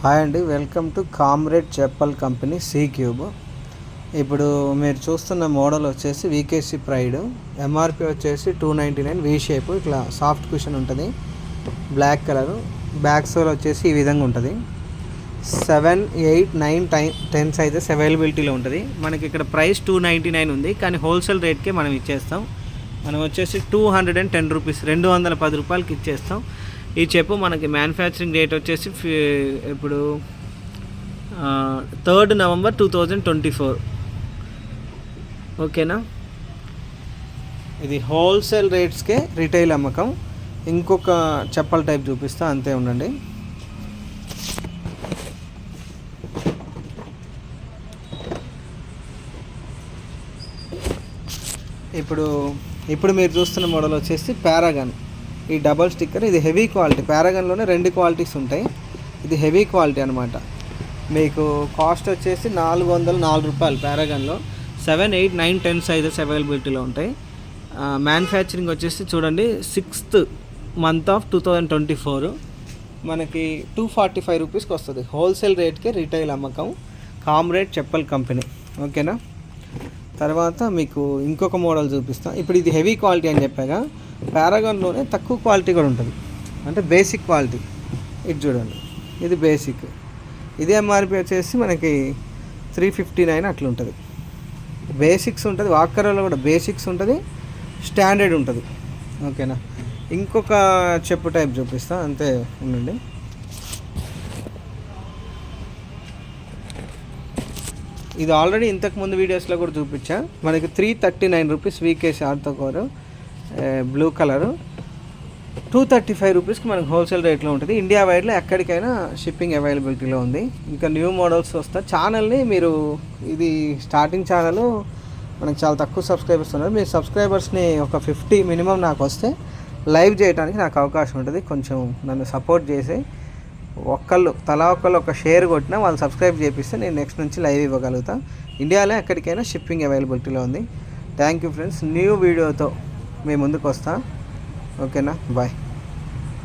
Hi అండి, welcome to Comrade Chappal company C cube. ఇప్పుడు మీరు చూస్తున్న మోడల్ వచ్చేసి వీకేసీ ప్రైడ్. ఎంఆర్పి వచ్చేసి 299. వీ షేప్, ఇట్లా సాఫ్ట్ కుషన్ ఉంటుంది, బ్లాక్ కలరు. బ్యాక్ సోల్ వచ్చేసి ఈ విధంగా ఉంటుంది. 7, 8, 9, 10 సైజెస్ అవైలబిలిటీలో ఉంటుంది. మనకి ఇక్కడ ప్రైస్ 299 ఉంది, కానీ హోల్సేల్ రేట్కే మనం ఇచ్చేస్తాం. మనం వచ్చేసి 210 రూపీస్, 210 రూపాయలకి ఇచ్చేస్తాం. ఈ చెప్పు మనకి మ్యానుఫ్యాక్చరింగ్ డేట్ వచ్చేసి ఇప్పుడు 3 నవంబర్ 2024. ఓకేనా. ఇది హోల్సేల్ రేట్స్కే రిటైల్ అమ్మకం. ఇంకొక చెప్పల్ టైప్ చూపిస్తా, అంతే ఉండండి. ఇప్పుడు మీరు చూస్తున్న మోడల్ వచ్చేసి పారాగన్. ఈ డబల్ స్టిక్కర్, ఇది హెవీ క్వాలిటీ. పారాగన్లోనే 2 క్వాలిటీస్ ఉంటాయి. ఇది హెవీ క్వాలిటీ అనమాట. మీకు కాస్ట్ వచ్చేసి 404 రూపాయలు. పారాగన్లో 7, 8, 9, 10 సైజెస్ అవైలబిలిటీలో ఉంటాయి. మ్యానుఫ్యాక్చరింగ్ వచ్చేసి చూడండి 6th month of 2024. మనకి 245 రూపీస్కి వస్తుంది. హోల్సేల్ రేట్కే రిటైల్ అమ్మకం, కామ్రేడ్ చెప్పల్ కంపెనీ. ఓకేనా. తర్వాత మీకు ఇంకొక మోడల్ చూపిస్తాను. ఇప్పుడు ఇది హెవీ క్వాలిటీ అని చెప్పాగా, పారాగన్లోనే తక్కువ క్వాలిటీ కూడా ఉంటుంది, అంటే బేసిక్ క్వాలిటీ. ఇది చూడండి, ఇది బేసిక్. ఇది ఎంఆర్పి వచ్చేసి మనకి 359 అట్లా ఉంటుంది. బేసిక్స్ ఉంటుంది, వాకర్లో కూడా బేసిక్స్ ఉంటుంది, స్టాండర్డ్ ఉంటుంది. ఓకేనా. ఇంకొక చెప్పు టైప్ చూపిస్తా, అంతే ఉండండి. ఇది ఆల్రెడీ ఇంతకుముందు వీడియోస్లో కూడా చూపించా. మనకి 339 రూపీస్ వీకేసీ ఆర్తో కోరు, బ్లూ కలరు. 235 రూపీస్కి మనకు హోల్సేల్ రేట్లో ఉంటుంది. ఇండియా వైడ్లో ఎక్కడికైనా షిప్పింగ్ అవైలబిలిటీలో ఉంది. ఇంకా న్యూ మోడల్స్ వస్తా. ఛానల్ని మీరు, ఇది స్టార్టింగ్ ఛానల్, మనకు చాలా తక్కువ సబ్స్క్రైబర్స్ ఉన్నారు. మీ సబ్స్క్రైబర్స్ని ఒక 50 మినిమం నాకు వస్తే లైవ్ చేయడానికి నాకు అవకాశం ఉంటుంది. కొంచెం నన్ను సపోర్ట్ చేసి తలా ఒక్కళ్ళు ఒక షేర్ కొట్టినా వాళ్ళు సబ్స్క్రైబ్ చేపిస్తే నేను నెక్స్ట్ నుంచి లైవ్ ఇవ్వగలుగుతా. ఇండియాలో ఎక్కడికైనా షిప్పింగ్ అవైలబిలిటీలో ఉంది. Thank you friends. న్యూ వీడియోతో మీ ముందుకు వస్తా. ఓకేనా, బాయ్.